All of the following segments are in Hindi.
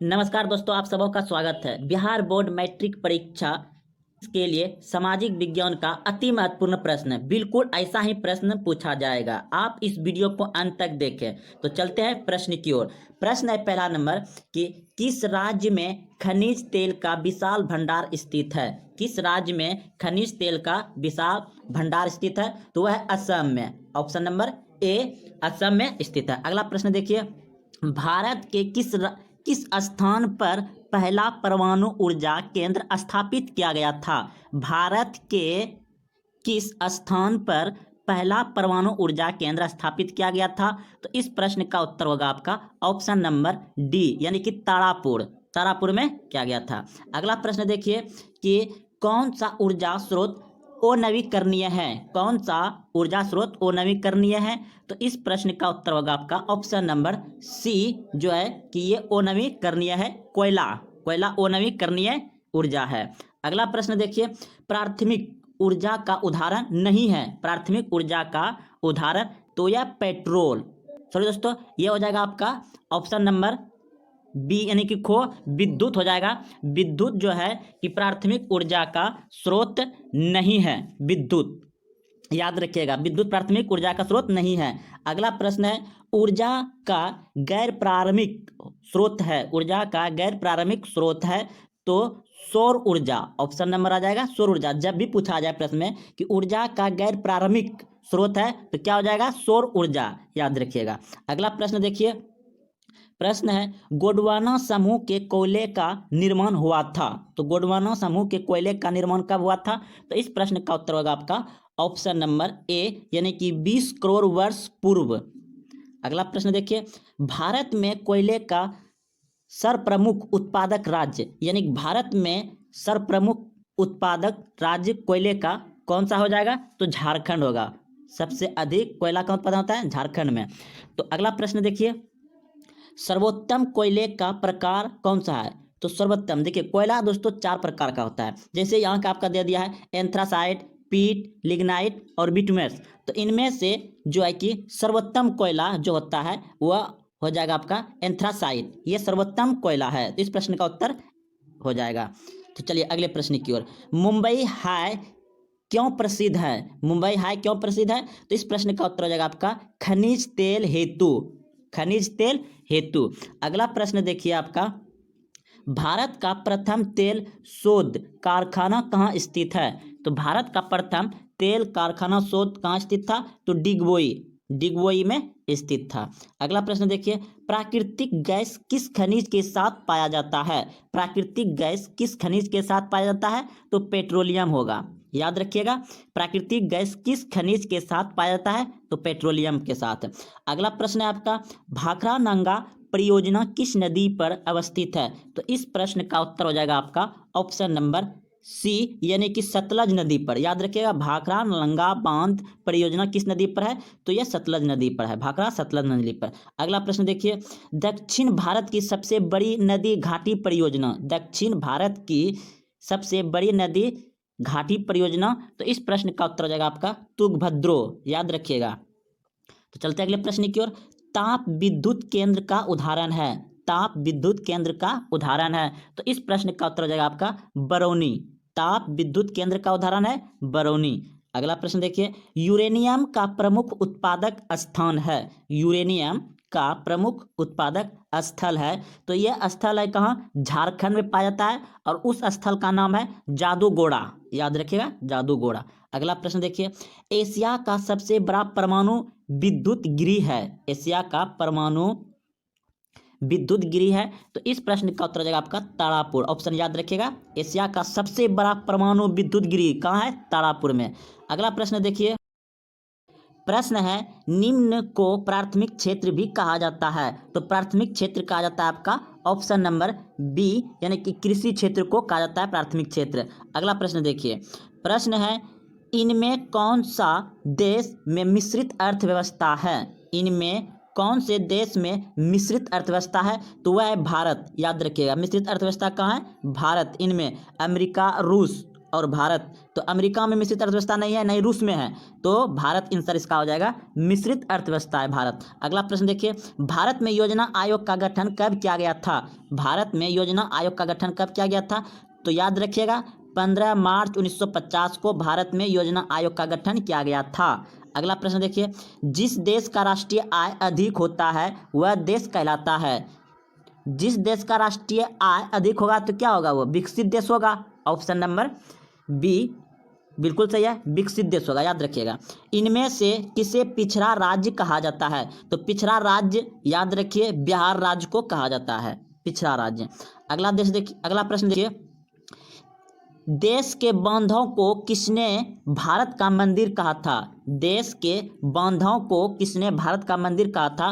नमस्कार दोस्तों, आप सबों का स्वागत है। बिहार बोर्ड मैट्रिक परीक्षा के लिए सामाजिक विज्ञान का अति महत्वपूर्ण प्रश्न, बिल्कुल ऐसा ही प्रश्न पूछा जाएगा। आप इस वीडियो को अंत तक देखें। तो चलते हैं प्रश्न की ओर। प्रश्न है पहला नंबर कि किस राज्य में खनिज तेल का विशाल भंडार स्थित है। किस राज्य में खनिज तेल का विशाल भंडार स्थित है? तो वह है असम में। ऑप्शन नंबर ए असम में स्थित है। अगला प्रश्न देखिए, भारत के किस स्थान पर पहला परमाणु ऊर्जा केंद्र स्थापित किया गया था? भारत के किस स्थान पर पहला परमाणु ऊर्जा केंद्र स्थापित किया गया था? तो इस प्रश्न का उत्तर होगा आपका ऑप्शन नंबर डी, यानी कि तारापुर में किया गया था। अगला प्रश्न देखिए कि कौन सा ऊर्जा स्रोत अनवीकरणीय है? कौन सा ऊर्जा स्रोत अनवीकरणीय है? तो इस प्रश्न का उत्तर होगा आपका ऑप्शन नंबर सी, जो है कि ये अनवीकरणीय है। कोयला अनवीकरणीय ऊर्जा है। अगला प्रश्न देखिए, प्राथमिक ऊर्जा का उदाहरण नहीं है। प्राथमिक ऊर्जा का उदाहरण तो यह पेट्रोल, सॉरी दोस्तों, ये हो जाएगा आपका ऑप्शन नंबर बी, यानी कि विद्युत हो जाएगा। विद्युत जो है कि प्राथमिक ऊर्जा का स्रोत नहीं है। विद्युत याद रखिएगा, विद्युत प्राथमिक ऊर्जा का स्रोत नहीं है। अगला प्रश्न है, ऊर्जा का गैर प्रारंभिक स्रोत है। ऊर्जा का गैर प्रारंभिक स्रोत है तो सौर ऊर्जा। ऑप्शन नंबर आ जाएगा सौर ऊर्जा। जब भी पूछा जाए प्रश्न में कि ऊर्जा का गैर प्रारंभिक स्रोत है तो क्या हो जाएगा? सौर ऊर्जा, याद रखिएगा। अगला प्रश्न देखिए, प्रश्न है, गोंडवाना समूह के कोयले का निर्माण हुआ था। तो गोंडवाना समूह के कोयले का निर्माण कब हुआ था? तो इस प्रश्न का उत्तर होगा आपका ऑप्शन नंबर ए, यानी कि 20 करोड़ वर्ष पूर्व। अगला प्रश्न देखिए, भारत में कोयले का सर्वप्रमुख उत्पादक राज्य, यानी भारत में सर्वप्रमुख उत्पादक राज्य कोयले का कौन सा हो जाएगा? तो झारखंड होगा। सबसे अधिक कोयला का उत्पादन होता है झारखंड में। तो अगला प्रश्न देखिए, सर्वोत्तम कोयले का प्रकार कौन सा है? तो सर्वोत्तम देखिए, कोयला दोस्तों 4 प्रकार का होता है। जैसे यहाँ का आपका दे दिया है एंथ्रासाइट, पीट, लिग्नाइट और बिटुमेस। तो इनमें से जो है कि सर्वोत्तम कोयला जो होता है वह हो जाएगा आपका एंथ्रासाइट। ये सर्वोत्तम कोयला है। तो इस प्रश्न का उत्तर हो जाएगा। तो चलिए अगले प्रश्न की ओर। मुंबई हाई क्यों प्रसिद्ध है? मुंबई हाई क्यों प्रसिद्ध है? तो इस प्रश्न का उत्तर हो जाएगा आपका खनिज तेल हेतु। खनिज तेल हेतु। अगला प्रश्न देखिए आपका, भारत का प्रथम तेल शोध कारखाना कहाँ स्थित है? तो भारत का प्रथम तेल कारखाना शोध कहाँ स्थित था? तो डिगबोई में स्थित था। अगला प्रश्न देखिए, प्राकृतिक गैस किस खनिज के साथ पाया जाता है? प्राकृतिक गैस किस खनिज के साथ पाया जाता है? तो पेट्रोलियम होगा। याद रखिएगा, प्राकृतिक गैस किस खनिज के साथ पाया जाता है? तो पेट्रोलियम के साथ। अगला प्रश्न है आपका, भाखड़ा नंगा परियोजना किस नदी पर अवस्थित है? तो इस प्रश्न का उत्तर हो जाएगा आपका ऑप्शन नंबर सी, यानी कि सतलज नदी पर। याद रखिएगा, भाखड़ा नंगा बांध परियोजना किस नदी पर है? तो यह सतलज नदी पर है। भाखड़ा सतलज नदी पर। अगला प्रश्न देखिए, दक्षिण भारत की सबसे बड़ी नदी घाटी परियोजना। दक्षिण भारत की सबसे बड़ी नदी घाटी परियोजना। तो इस प्रश्न का उत्तर हो जाएगा आपका तुंगभद्रो। याद रखिएगा। तो चलते अगले प्रश्न की ओर। ताप विद्युत केंद्र का उदाहरण है। ताप विद्युत केंद्र का उदाहरण है। तो इस प्रश्न का उत्तर हो जाएगा आपका बरौनी। ताप विद्युत केंद्र का उदाहरण है बरौनी। अगला प्रश्न देखिए, यूरेनियम का प्रमुख उत्पादक स्थान है। यूरेनियम का प्रमुख उत्पादक स्थल है। तो यह स्थल है कहाँ? झारखंड में पाया जाता है और उस स्थल का नाम है जादूगोड़ा। याद रखिएगा, जादूगोड़ा। अगला प्रश्न देखिए, एशिया का सबसे बड़ा परमाणु विद्युत गृह है। एशिया का परमाणु विद्युत गृह है। तो इस प्रश्न का उत्तर हो जाएगा आपका तारापुर। ऑप्शन याद रखिएगा, एशिया का सबसे बड़ा परमाणु विद्युत गृह कहाँ है? तारापुर में। अगला प्रश्न देखिए, प्रश्न है, निम्न को प्राथमिक क्षेत्र भी कहा जाता है। तो प्राथमिक क्षेत्र कहा जाता है आपका ऑप्शन नंबर बी, यानी कि कृषि क्षेत्र को कहा जाता है प्राथमिक क्षेत्र। अगला प्रश्न देखिए, प्रश्न है, इनमें कौन सा देश में मिश्रित अर्थव्यवस्था है? इनमें कौन से देश में मिश्रित अर्थव्यवस्था है? तो वह है भारत। याद रखिएगा, मिश्रित अर्थव्यवस्था कहाँ है? भारत। इनमें अमेरिका, रूस और भारत, तो अमेरिका में मिश्रित अर्थव्यवस्था नहीं है, नहीं रूस में है, तो भारत आंसर इसका हो जाएगा, मिश्रित अर्थव्यवस्था है भारत। अगला प्रश्न देखिए, भारत में योजना आयोग का गठन कब किया गया था? भारत में योजना आयोग का गठन कब किया गया था? तो याद रखिएगा 15 मार्च 1950 को भारत में योजना आयोग का गठन किया गया था। अगला प्रश्न देखिए, जिस देश का राष्ट्रीय आय अधिक होता है वह देश कहलाता है। जिस देश का राष्ट्रीय आय अधिक होगा तो क्या होगा? वो विकसित देश होगा। ऑप्शन नंबर बी बिल्कुल सही है, विकसित देश होगा, याद रखिएगा। इनमें से किसे पिछड़ा राज्य कहा जाता है? तो पिछड़ा राज्य याद रखिए बिहार राज्य को कहा जाता है, पिछड़ा राज्य। अगला देश देखिए, अगला प्रश्न देखिए, देश के बांधों को किसने भारत का मंदिर कहा था? देश के बांधों को किसने भारत का मंदिर कहा था?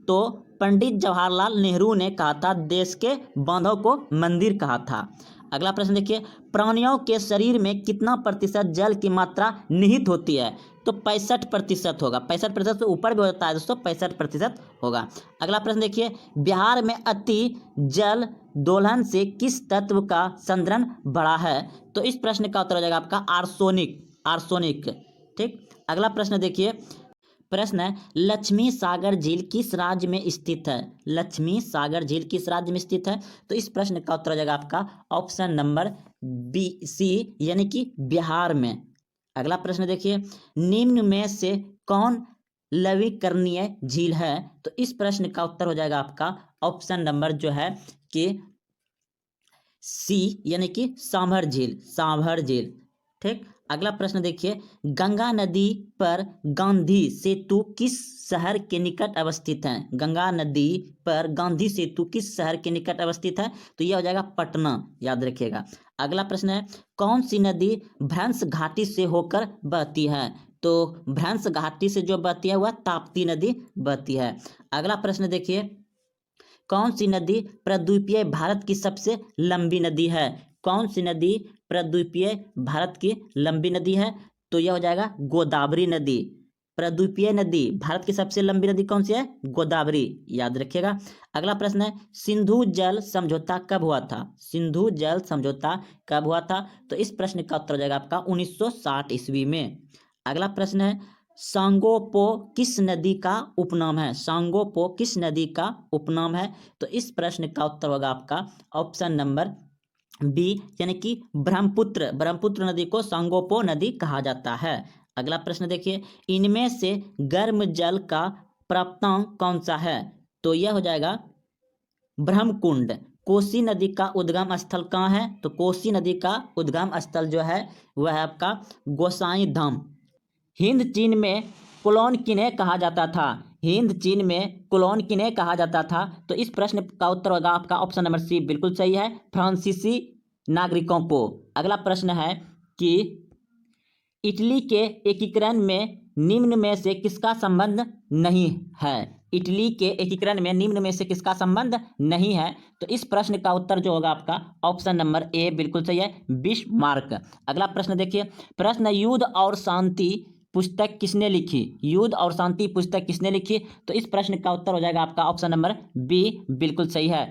तो पंडित जवाहरलाल नेहरू ने कहा था, देश के बांधों को मंदिर कहा था। अगला प्रश्न देखिए, प्राणियों के शरीर में कितना प्रतिशत जल की मात्रा निहित होती है? तो 65% होगा, 65% से ऊपर भी होता है दोस्तों, 65% होगा। अगला प्रश्न देखिए, बिहार में अति जल दोलन से किस तत्व का संद्रण बढ़ा है? तो इस प्रश्न का उत्तर हो जाएगा आपका आर्सेनिक, आर्सेनिक। ठीक। अगला प्रश्न देखिए, प्रश्न है, लक्ष्मी सागर झील किस राज्य में स्थित है? लक्ष्मी सागर झील किस राज्य में स्थित है? तो इस प्रश्न का उत्तर हो जाएगा आपका ऑप्शन नंबर बी सी, यानी कि बिहार में। अगला प्रश्न देखिए, निम्न में से कौन लवणीकरणीय झील है? तो इस प्रश्न का उत्तर हो जाएगा आपका ऑप्शन नंबर जो है कि सी, यानी कि सांभर झील, सांभर झील। ठीक। अगला प्रश्न देखिए, गंगा नदी पर गांधी सेतु किस शहर के निकट अवस्थित है? गंगा नदी पर गांधी सेतु किस शहर के निकट अवस्थित है? तो यह हो जाएगा पटना, याद रखिएगा। अगला प्रश्न है, कौन सी नदी भ्रंश घाटी से होकर बहती है? तो भ्रंश घाटी से जो बहती है वह ताप्ती नदी बहती है। अगला प्रश्न देखिए, कौन सी नदी प्रद्वीपीय भारत की सबसे लंबी नदी है? कौन सी नदी प्रद्वीपीय भारत की लंबी नदी है? तो यह हो जाएगा गोदावरी नदी। प्रद्वीपीय नदी भारत की सबसे लंबी नदी कौन सी है? गोदावरी, याद रखिएगा। अगला प्रश्न है, सिंधु जल समझौता कब हुआ था? सिंधु जल समझौता कब हुआ था? तो इस प्रश्न का उत्तर हो जाएगा आपका 1960 ईस्वी में। अगला प्रश्न है, सांगोपो किस नदी का उपनाम है? सांगोपो किस नदी का उपनाम है? तो इस प्रश्न का उत्तर होगा आपका ऑप्शन नंबर बी, यानी कि ब्रह्मपुत्र, ब्रह्मपुत्र नदी को सांगोपो नदी कहा जाता है। अगला प्रश्न देखिए, इनमें से गर्म जल का प्राप्तांक कौन सा है? तो यह हो जाएगा ब्रह्मकुंड। कोसी नदी का उद्गम स्थल कहाँ है? तो कोसी नदी का उद्गम स्थल जो है वह है आपका गोसाई धाम। हिंद चीन में कोलोन किन्हें कहा जाता था? हिंद चीन में कोलोन किन्हें कहा जाता था? तो इस प्रश्न का उत्तर होगा आपका ऑप्शन नंबर सी, बिल्कुल सही है, फ्रांसीसी नागरिकों को। अगला प्रश्न है कि इटली के एकीकरण में निम्न में से किसका संबंध नहीं है? इटली के एकीकरण में निम्न में से किसका संबंध नहीं है? तो इस प्रश्न का उत्तर जो होगा आपका ऑप्शन नंबर ए बिल्कुल सही है, बिस्मार्क। अगला प्रश्न देखिए, प्रश्न, युद्ध और शांति पुस्तक किसने लिखी? युद्ध और शांति पुस्तक किसने लिखी? तो इस प्रश्न का उत्तर हो जाएगा आपका ऑप्शन नंबर बी, बिल्कुल सही है।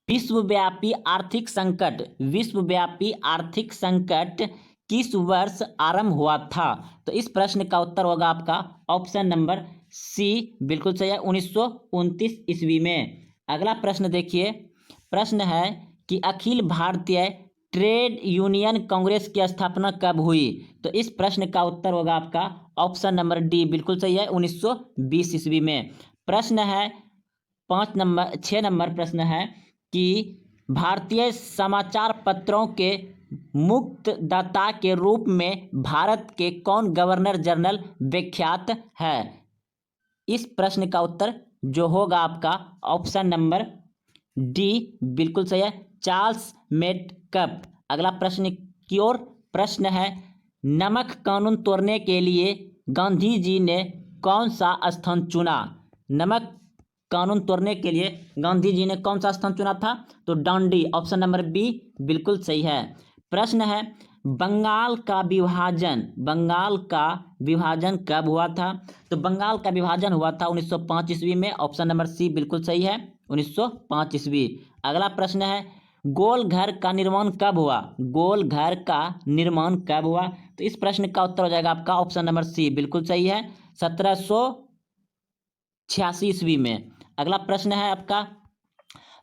विश्वव्यापी आर्थिक संकट, विश्वव्यापी आर्थिक संकट किस वर्ष आरंभ हुआ था? तो इस प्रश्न का उत्तर होगा आपका ऑप्शन नंबर सी, बिल्कुल सही है, 1929 ईस्वी में। अगला प्रश्न देखिए, प्रश्न है कि अखिल भारतीय ट्रेड यूनियन कांग्रेस की स्थापना कब हुई? तो इस प्रश्न का उत्तर होगा आपका ऑप्शन नंबर डी, बिल्कुल सही है, 1920 ईस्वी में। प्रश्न है 6 नंबर प्रश्न है कि भारतीय समाचार पत्रों के मुक्तदाता के रूप में भारत के कौन गवर्नर जनरल विख्यात है? इस प्रश्न का उत्तर जो होगा आपका ऑप्शन नंबर डी, बिल्कुल सही है, चार्ल्स मेटकप। अगला प्रश्न की ओर, प्रश्न है, नमक कानून तोड़ने के लिए गांधी जी ने कौन सा स्थान चुना? नमक कानून तोड़ने के लिए गांधी जी ने कौन सा स्थान चुना था? तो डांडी, ऑप्शन नंबर बी, बिल्कुल सही है। प्रश्न है, बंगाल का विभाजन कब हुआ था? तो बंगाल का विभाजन हुआ था 1905 ईस्वी में, ऑप्शन नंबर सी बिल्कुल सही है, 1905 ईस्वी। अगला प्रश्न है, गोल घर का निर्माण कब हुआ? गोल घर का निर्माण कब हुआ? तो इस प्रश्न का उत्तर हो जाएगा आपका ऑप्शन नंबर सी, बिल्कुल सही है, 1786 ईस्वी में। अगला प्रश्न है आपका,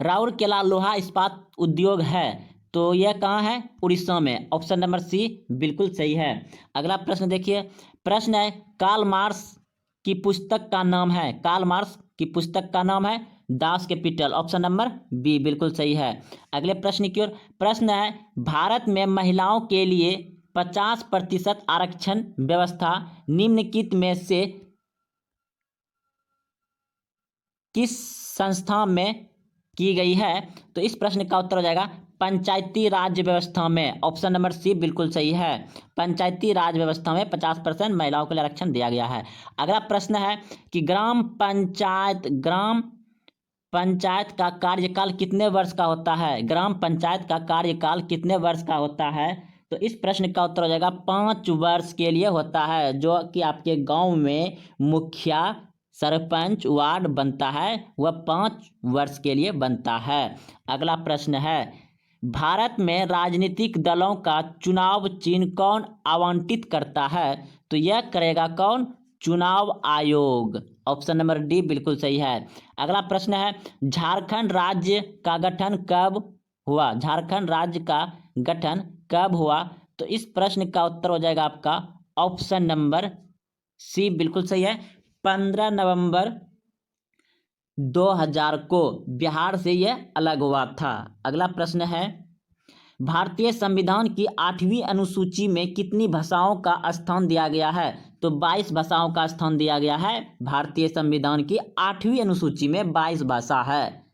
राउरकेला लोहा इस्पात उद्योग है, तो यह कहाँ है? उड़ीसा में। ऑप्शन नंबर सी बिल्कुल सही है। अगला प्रश्न देखिए, प्रश्न है कार्ल मार्क्स की पुस्तक का नाम है, कार्ल मार्क्स की पुस्तक का नाम है Das Kapital. Option number B बिल्कुल सही है। अगले प्रश्न की ओर, प्रश्न है भारत में महिलाओं के लिए 50% आरक्षण व्यवस्था निम्नलिखित में से किस संस्था में की गई है? तो इस प्रश्न का उत्तर हो जाएगा पंचायती राज व्यवस्था में। ऑप्शन नंबर सी बिल्कुल सही है, पंचायती राज व्यवस्था में 50% महिलाओं के लिए आरक्षण दिया गया है। अगला प्रश्न है कि ग्राम पंचायत का कार्यकाल कितने वर्ष का होता है? ग्राम पंचायत का कार्यकाल कितने वर्ष का होता है? तो इस प्रश्न का उत्तर हो जाएगा 5 वर्ष के लिए होता है, जो कि आपके गांव में मुखिया सरपंच वार्ड बनता है वह 5 वर्ष के लिए बनता है। अगला प्रश्न है भारत में राजनीतिक दलों का चुनाव चिन्ह कौन आवंटित करता है? तो यह करेगा कौन? चुनाव आयोग। ऑप्शन नंबर डी बिल्कुल सही है। अगला प्रश्न है झारखंड राज्य का गठन कब हुआ? झारखंड राज्य का गठन कब हुआ? तो इस प्रश्न का उत्तर हो जाएगा आपका ऑप्शन नंबर सी बिल्कुल सही है, 15 नवंबर 2000 को बिहार से यह अलग हुआ था। अगला प्रश्न है भारतीय संविधान की 8वीं अनुसूची में कितनी भाषाओं का स्थान दिया गया है? तो 22 भाषाओं का स्थान दिया गया है। भारतीय संविधान की 8वीं अनुसूची में 22 भाषा है।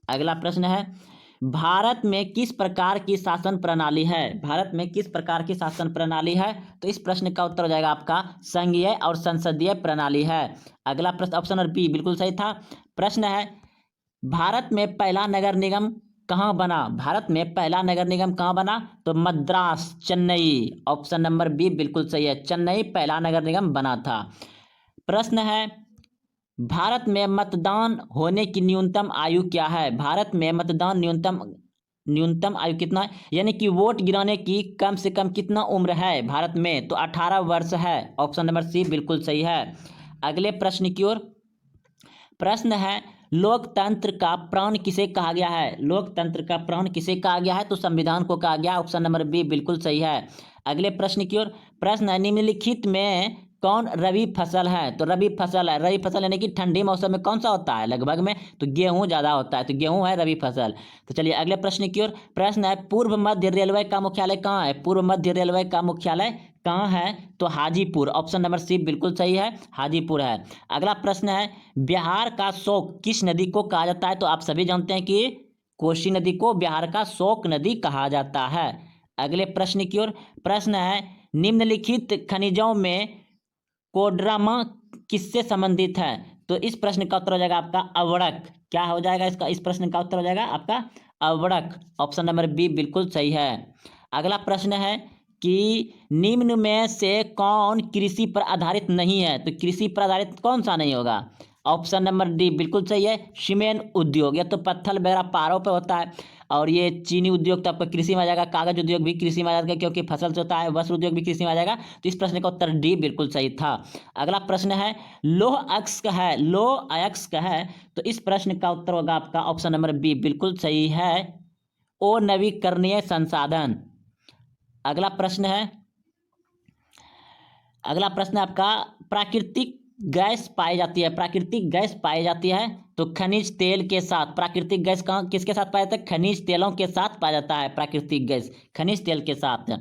अगला प्रश्न है भारत में किस प्रकार की शासन प्रणाली है? भारत में किस प्रकार की शासन प्रणाली है? तो इस प्रश्न का उत्तर हो जाएगा आपका संघीय और संसदीय प्रणाली है। अगला प्रश्न ऑप्शन नंबर बी बिल्कुल सही था। प्रश्न है भारत में पहला नगर निगम कहाँ बना? भारत में पहला नगर निगम कहाँ बना? तो Madras, Chennai. Option number B बिल्कुल सही है, चेन्नई पहला नगर निगम बना था। प्रश्न है भारत में मतदान होने की न्यूनतम आयु क्या है? भारत में मतदान न्यूनतम आयु कितना है, यानी कि वोट गिराने की कम से कम कितना उम्र है भारत में? तो 18 वर्ष है। ऑप्शन नंबर सी बिल्कुल सही है। अगले प्रश्न की ओर, प्रश्न है लोकतंत्र का प्राण किसे कहा गया है? लोकतंत्र का प्राण किसे कहा गया है? तो संविधान को कहा गया। ऑप्शन नंबर बी बिल्कुल सही है। अगले प्रश्न की ओर, प्रश्न है निम्नलिखित में कौन रबी फसल है? तो रबी फसल है, रबी फसल यानी कि ठंडी मौसम में कौन सा होता है लगभग में? तो गेहूं ज़्यादा होता है, तो गेहूं है रबी फसल। तो चलिए अगले प्रश्न की ओर, प्रश्न है पूर्व मध्य रेलवे का मुख्यालय कहाँ है? पूर्व मध्य रेलवे का मुख्यालय कहाँ है? तो हाजीपुर। ऑप्शन नंबर सी बिल्कुल सही है, हाजीपुर है। अगला प्रश्न है बिहार का शोक किस नदी को कहा जाता है? तो आप सभी जानते हैं कि कोसी नदी को बिहार का शोक नदी कहा जाता है। अगले प्रश्न की ओर, प्रश्न है निम्नलिखित खनिजों में कोडरमा किससे संबंधित है? तो इस प्रश्न का उत्तर हो जाएगा आपका अवड़क। क्या हो जाएगा इसका? इस प्रश्न का उत्तर हो जाएगा आपका अवड़क। ऑप्शन नंबर बी बिल्कुल सही है। अगला प्रश्न है कि निम्न में से कौन कृषि पर आधारित नहीं है? तो कृषि पर आधारित कौन सा नहीं होगा? ऑप्शन नंबर डी बिल्कुल सही है, सीमेंट उद्योग। या तो पत्थर वगैरह पहाड़ों पर होता है, और ये चीनी उद्योग तो आपका कृषि में आ जाएगा, कागज उद्योग भी कृषि में आ जाएगा क्योंकि फसल से होता है, वस्त्र उद्योग भी कृषि में आ जाएगा। तो इस प्रश्न का उत्तर डी बिल्कुल सही था। अगला प्रश्न है लौह अयस्क है, लौह अयस्क है, तो इस प्रश्न का उत्तर होगा आपका ऑप्शन नंबर बी बिल्कुल सही है, अनवीकरणीय संसाधन। अगला प्रश्न आपका प्राकृतिक गैस पाई जाती है, प्राकृतिक गैस पाई जाती है तो खनिज तेल के साथ। प्राकृतिक गैस कहाँ किसके साथ पाया जाता है? खनिज तेलों के साथ पाया जाता है प्राकृतिक गैस, खनिज तेल के साथ।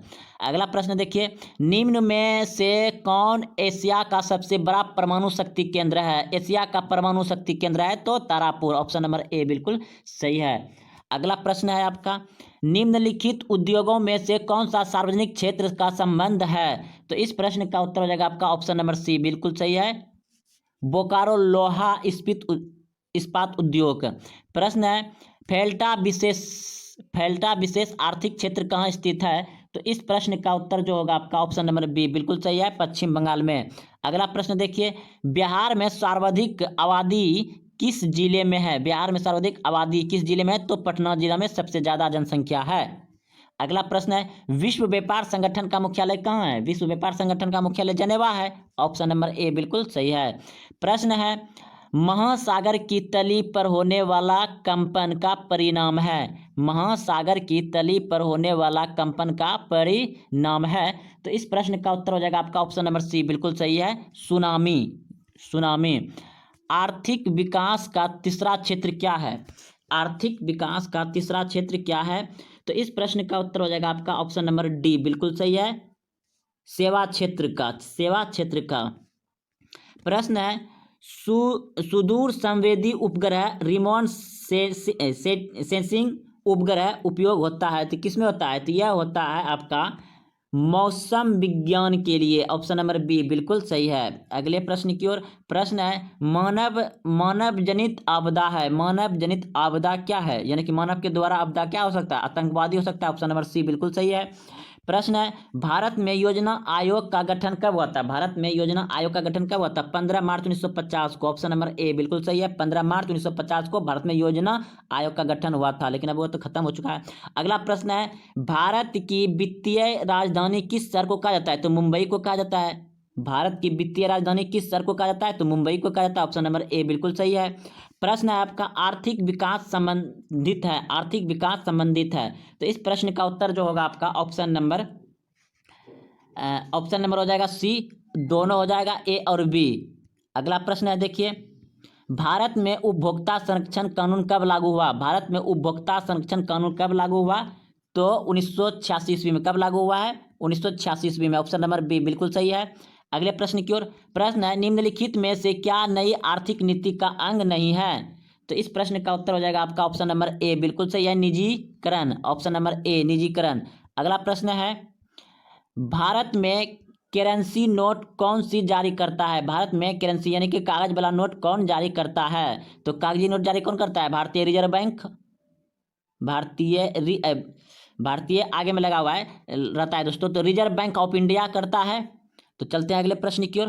अगला प्रश्न देखिए निम्न में से कौन एशिया का सबसे बड़ा परमाणु शक्ति केंद्र है? एशिया का परमाणु शक्ति केंद्र है तो तारापुर। ऑप्शन नंबर ए बिल्कुल सही है। अगला प्रश्न है आपका निम्नलिखित उद्योगों में से कौन सा सार्वजनिक क्षेत्र का संबंध है? तो इस प्रश्न का उत्तर हो जाएगा आपका ऑप्शन नंबर सी बिल्कुल सही है, बोकारो लोहा इस्पात उद्योग। प्रश्न है फैल्टा विशेष आर्थिक क्षेत्र कहाँ स्थित है? तो इस प्रश्न का उत्तर जो होगा आपका ऑप्शन नंबर बी बिल्कुल सही है, पश्चिम बंगाल में। अगला प्रश्न देखिए बिहार में सर्वाधिक आबादी किस जिले में है? बिहार में सर्वाधिक आबादी किस जिले में है? तो पटना जिला में सबसे ज्यादा जनसंख्या है। अगला प्रश्न है, विश्व व्यापार संगठन का मुख्यालय कहाँ है? विश्व व्यापार संगठन का मुख्यालय जेनेवा है। ऑप्शन नंबर ए बिल्कुल सही है। प्रश्न है, महासागर की तली पर होने वाला कंपन का परिणाम है। महासागर की तली पर होने वाला कंपन का परिणाम है। तो इस प्रश्न का उत्तर हो जाएगा आपका ऑप्शन नंबर सी बिल्कुल सही है, सुनामी। सुनामी। आर्थिक विकास का तीसरा क्षेत्र क्या है? आर्थिक विकास का तीसरा क्षेत्र क्या है? तो इस प्रश्न का उत्तर हो जाएगा आपका ऑप्शन नंबर डी बिल्कुल सही है, सेवा क्षेत्र का। सेवा क्षेत्र का। प्रश्न है, सुदूर संवेदी उपग्रह रिमोट सेंसिंग उपग्रह उपयोग होता है तो किसमें होता है? तो यह होता है आपका मौसम विज्ञान के लिए। ऑप्शन नंबर बी बिल्कुल सही है। अगले प्रश्न की ओर। प्रश्न है, मानव जनित आपदा है। मानव जनित आपदा क्या है? यानी कि मानव के द्वारा आपदा क्या हो सकता है? आतंकवादी हो सकता है। ऑप्शन नंबर सी बिल्कुल सही है। प्रश्न है, भारत में योजना आयोग का गठन कब हुआ था? भारत में योजना आयोग का गठन कब हुआ था? 15 मार्च 1950 को। ऑप्शन नंबर ए बिल्कुल सही है, 15 मार्च 1950 को भारत में योजना आयोग का गठन हुआ था, लेकिन अब वो तो खत्म हो चुका है। अगला प्रश्न है, भारत की वित्तीय राजधानी किस शहर को कहा जाता है? तो मुंबई को कहा जाता है। भारत की वित्तीय राजधानी किस शहर को कहा जाता है? तो मुंबई को कहा जाता है। ऑप्शन नंबर ए बिल्कुल सही है। प्रश्न है आपका, आर्थिक विकास संबंधित है। आर्थिक विकास संबंधित है। तो इस प्रश्न का उत्तर जो होगा आपका ऑप्शन नंबर हो जाएगा सी, दोनों हो जाएगा ए और बी। अगला प्रश्न है देखिए, भारत में उपभोक्ता संरक्षण कानून कब लागू हुआ? भारत में उपभोक्ता संरक्षण कानून कब लागू हुआ? तो 1986 ईस्वी में। कब लागू हुआ है? 1986 ईस्वी में। ऑप्शन नंबर बी बिल्कुल सही है। अगले प्रश्न की ओर। प्रश्न है, निम्नलिखित में से क्या नई आर्थिक नीति का अंग नहीं है? तो इस प्रश्न का उत्तर हो जाएगा आपका ऑप्शन नंबर ए बिल्कुल सही है, निजीकरण। ऑप्शन नंबर ए निजीकरण। अगला प्रश्न है, भारत में करेंसी नोट कौन सी जारी करता है? भारत में करेंसी यानी कि कागज वाला नोट कौन जारी करता है? तो कागजी नोट जारी कौन करता है? भारतीय रिजर्व बैंक। भारतीय आगे में लगा हुआ है रहता है दोस्तों, तो रिजर्व बैंक ऑफ इंडिया करता है। तो चलते हैं अगले प्रश्न की ओर।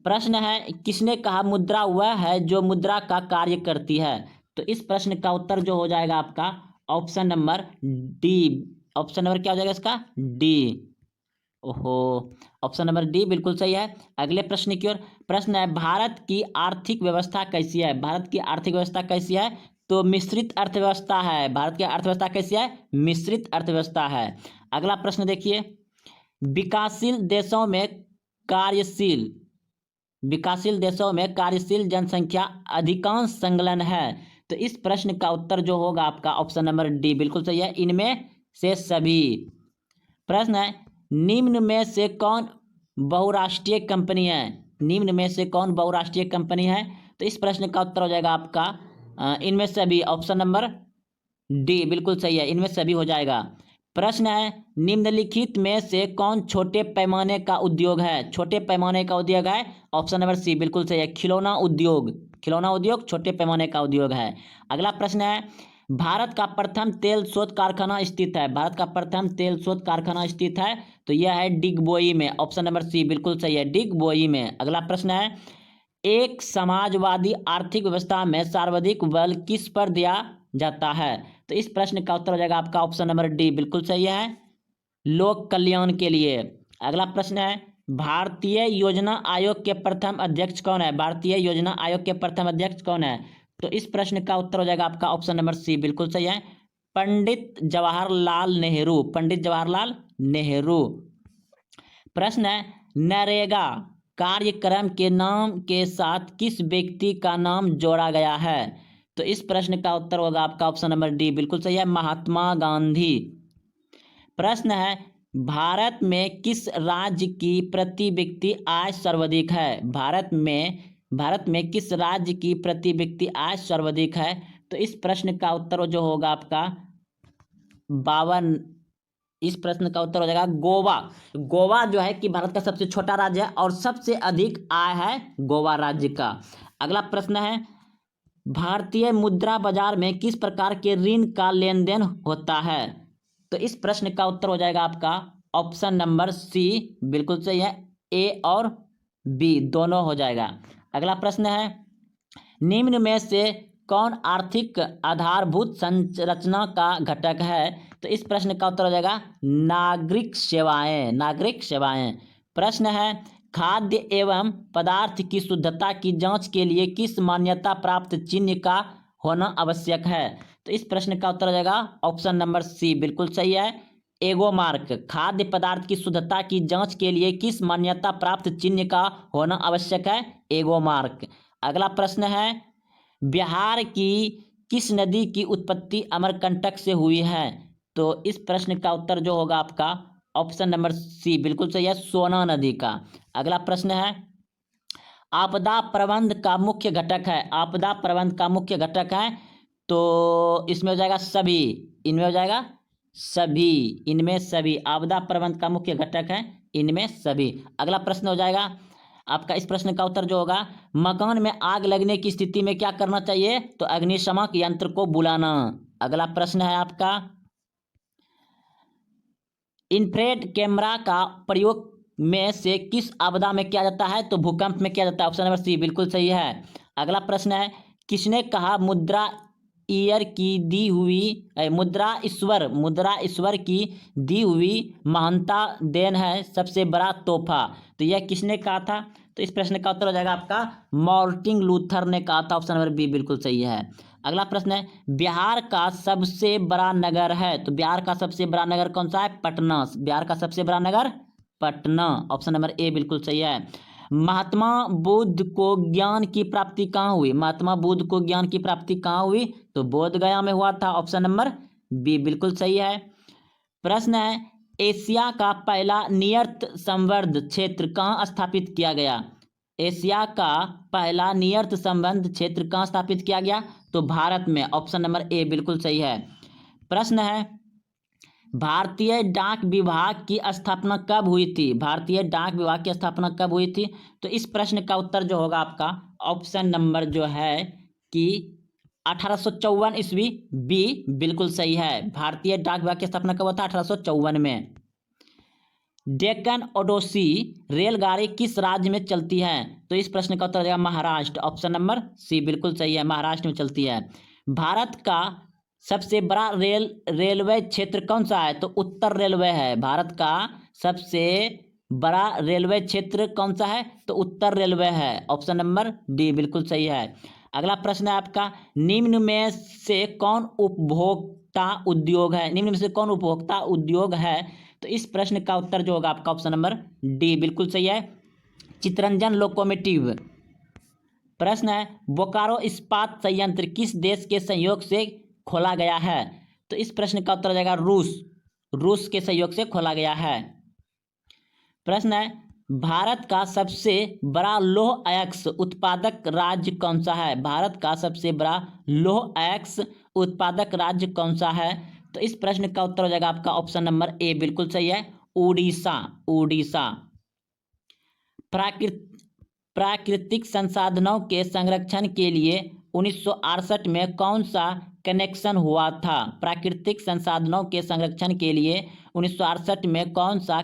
प्रश्न है, किसने कहा मुद्रा वह है जो मुद्रा का कार्य करती है? तो इस प्रश्न का उत्तर जो हो जाएगा आपका option number D. Option number क्या हो जाएगा इसका? डी। ओहो, ऑप्शन नंबर डी बिल्कुल सही है। अगले प्रश्न की ओर। प्रश्न है, भारत की आर्थिक व्यवस्था कैसी है? भारत की आर्थिक व्यवस्था कैसी है? तो मिश्रित अर्थव्यवस्था है। भारत की अर्थव्यवस्था कैसी है? मिश्रित अर्थव्यवस्था है। अगला प्रश्न देखिए, विकासशील देशों में कार्यशील विकासशील देशों में कार्यशील जनसंख्या अधिकांश संलग्न है। तो इस प्रश्न का उत्तर जो होगा आपका ऑप्शन नंबर डी बिल्कुल सही है, इनमें से सभी। प्रश्न है, निम्न में से कौन बहुराष्ट्रीय कंपनी है? निम्न में से कौन बहुराष्ट्रीय कंपनी है? तो इस प्रश्न का उत्तर हो जाएगा आपका इनमें से सभी। ऑप्शन नंबर डी बिल्कुल सही है, इनमें सभी हो जाएगा। प्रश्न है, निम्नलिखित में से कौन छोटे पैमाने का उद्योग है? छोटे पैमाने का उद्योग है। ऑप्शन नंबर सी बिल्कुल सही है, खिलौना उद्योग। खिलौना उद्योग छोटे पैमाने का उद्योग है। अगला प्रश्न है, भारत का प्रथम तेल शोध कारखाना स्थित है। भारत का प्रथम तेल शोध कारखाना स्थित है, तो यह है डिगबोई में। ऑप्शन नंबर सी बिल्कुल सही है, डिगबोई में। अगला प्रश्न है, एक समाजवादी आर्थिक व्यवस्था में सर्वाधिक बल किस पर दिया जाता है? तो इस प्रश्न का उत्तर हो जाएगा आपका ऑप्शन नंबर डी बिल्कुल सही है, लोक कल्याण के लिए। अगला प्रश्न है, भारतीय योजना आयोग के प्रथम अध्यक्ष कौन है? भारतीय योजना आयोग के प्रथम अध्यक्ष कौन है? तो इस प्रश्न का उत्तर हो जाएगा आपका ऑप्शन नंबर सी बिल्कुल सही है, पंडित जवाहरलाल नेहरू। पंडित जवाहरलाल नेहरू। प्रश्न है, नरेगा कार्यक्रम के नाम के साथ किस व्यक्ति का नाम जोड़ा गया है? तो इस प्रश्न का उत्तर होगा आपका ऑप्शन नंबर डी बिल्कुल सही है, महात्मा गांधी। प्रश्न है, भारत में किस राज्य की प्रति व्यक्ति आय सर्वाधिक है? भारत में किस राज्य की प्रति व्यक्ति आय सर्वाधिक है? तो इस प्रश्न का उत्तर जो होगा आपका 52। इस प्रश्न का उत्तर हो जाएगा गोवा। गोवा जो है कि भारत का सबसे छोटा राज्य है और सबसे अधिक आय है गोवा राज्य का। अगला प्रश्न है, भारतीय मुद्रा बाजार में किस प्रकार के ऋण का लेन देन होता है? तो इस प्रश्न का उत्तर हो जाएगा आपका ऑप्शन नंबर सी बिल्कुल सही है, ए और बी दोनों हो जाएगा। अगला प्रश्न है, निम्न में से कौन आर्थिक आधारभूत संरचना का घटक है? तो इस प्रश्न का उत्तर हो जाएगा नागरिक सेवाएं। नागरिक सेवाएं। प्रश्न है खाद्य एवं पदार्थ की शुद्धता की जांच के लिए किस मान्यता प्राप्त चिन्ह का होना आवश्यक है? तो इस प्रश्न का उत्तर हो जाएगा ऑप्शन नंबर सी, बिल्कुल सही है, एगो मार्क। खाद्य पदार्थ की शुद्धता की जांच के लिए किस मान्यता प्राप्त चिन्ह का होना आवश्यक है? एगो मार्क। अगला प्रश्न है बिहार की किस नदी की उत्पत्ति अमरकंटक से हुई है? तो इस प्रश्न का उत्तर जो होगा आपका ऑप्शन नंबर सी, बिल्कुल सही है, सोना नदी का। अगला प्रश्न है आपदा प्रबंध का मुख्य घटक है। आपदा प्रबंध का मुख्य घटक है तो इसमें हो जाएगा सभी। इनमें हो जाएगा सभी। इनमें सभी। आपदा प्रबंध का मुख्य घटक है इनमें सभी। अगला प्रश्न हो जाएगा आपका, इस प्रश्न का उत्तर जो होगा मकान में आग लगने की स्थिति में क्या करना चाहिए? तो अग्निशमन यंत्र को बुलाना। अगला प्रश्न है आपका इंफ्रारेड कैमरा का प्रयोग में से किस आपदा में किया जाता है? तो भूकंप में किया जाता है। ऑप्शन नंबर सी, बिल्कुल सही है। अगला प्रश्न है किसने कहा मुद्रा ईयर की दी हुई मुद्रा ईश्वर की दी हुई महानता देन है सबसे बड़ा तोहफा? तो यह किसने कहा था? तो इस प्रश्न का उत्तर हो जाएगा आपका मार्टिन लूथर ने कहा था। ऑप्शन नंबर बी बिल्कुल सही है। अगला प्रश्न है बिहार का सबसे बड़ा नगर है। तो बिहार का सबसे बड़ा नगर कौन सा है? पटना। बिहार का सबसे बड़ा Nagar Patna. Option number A बिल्कुल सही है। महात्मा बुद्ध को ज्ञान की प्राप्ति कहाँ हुई? महात्मा बुद्ध को ज्ञान की प्राप्ति कहाँ हुई? तो बोध गया में हुआ था। ऑप्शन नंबर बी बिल्कुल सही है। प्रश्न है एशिया का पहला नियत संवर्ध क्षेत्र कहाँ स्थापित किया गया? एशिया का पहला नियत संबंध क्षेत्र कहाँ स्थापित किया गया? तो भारत में। ऑप्शन नंबर ए बिल्कुल सही है। प्रश्न है भारतीय डाक विभाग की स्थापना कब हुई थी? भारतीय डाक विभाग की स्थापना कब हुई थी? तो इस प्रश्न का उत्तर जो होगा आपका ऑप्शन नंबर जो है कि 1854 ईस्वी, बी बिल्कुल सही है। भारतीय डाक विभाग की स्थापना कब हुआ था? 1854 में। डेक्कन ओडिसी रेलगाड़ी किस राज्य में चलती है? तो इस प्रश्न का उत्तर हो जाएगा महाराष्ट्र। ऑप्शन नंबर सी बिल्कुल सही है, महाराष्ट्र में चलती है। भारत का सबसे बड़ा रेलवे क्षेत्र कौन सा है? तो उत्तर रेलवे है। भारत का सबसे बड़ा रेलवे क्षेत्र कौन सा है? तो उत्तर रेलवे है। ऑप्शन नंबर डी बिल्कुल सही है। अगला प्रश्न है आपका निम्न में से कौन उपभोक्ता उद्योग है? निम्न में से कौन उपभोक्ता उद्योग है? तो इस प्रश्न का उत्तर जो होगा आपका ऑप्शन नंबर डी बिल्कुल सही है, चितरंजन लोकोमोटिव। प्रश्न है बोकारो इस्पात संयंत्र किस देश के सहयोग से खोला गया है? तो इस प्रश्न का उत्तर हो जाएगा रूस के सहयोग से खोला गया है। प्रश्न है भारत का सबसे बड़ा लौह अयस्क उत्पादक राज्य कौन सा है? भारत का सबसे बड़ा लौह अयस्क उत्पादक राज्य कौन सा है? तो इस प्रश्न का उत्तर हो जाएगा आपका ऑप्शन नंबर ए बिल्कुल सही है, उड़ीसा। प्राकृतिक संसाधनों के संरक्षण के लिए 1968 में कौन सा कन्वेंशन हुआ था? प्राकृतिक संसाधनों के संरक्षण के लिए 1968 में कौन सा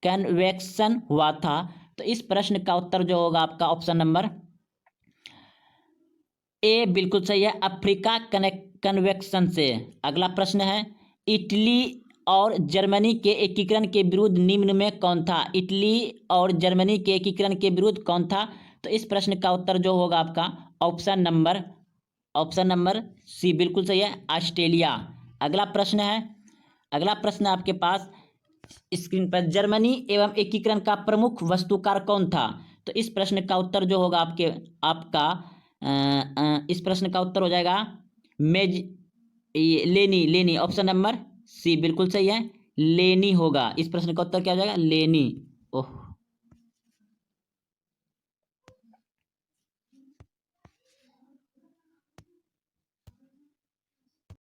कन्वेंशन हुआ था? तो इस प्रश्न का उत्तर जो होगा आपका ऑप्शन नंबर ए बिल्कुल सही है, अफ्रीका कन्वेंशन से। अगला प्रश्न है इटली और जर्मनी के एकीकरण के विरुद्ध निम्न में कौन था? इटली और जर्मनी के एकीकरण के विरुद्ध कौन था? तो इस प्रश्न का उत्तर जो होगा आपका ऑप्शन नंबर सी बिल्कुल सही है, ऑस्ट्रेलिया। अगला प्रश्न है आपके पास स्क्रीन पर जर्मनी एवं एकीकरण का प्रमुख वास्तुकार कौन था? तो इस प्रश्न का उत्तर जो होगा इस प्रश्न का उत्तर हो जाएगा लेनी। ऑप्शन नंबर सी बिल्कुल सही है, लेनी होगा। इस प्रश्न का उत्तर क्या हो जाएगा? लेनी। ओह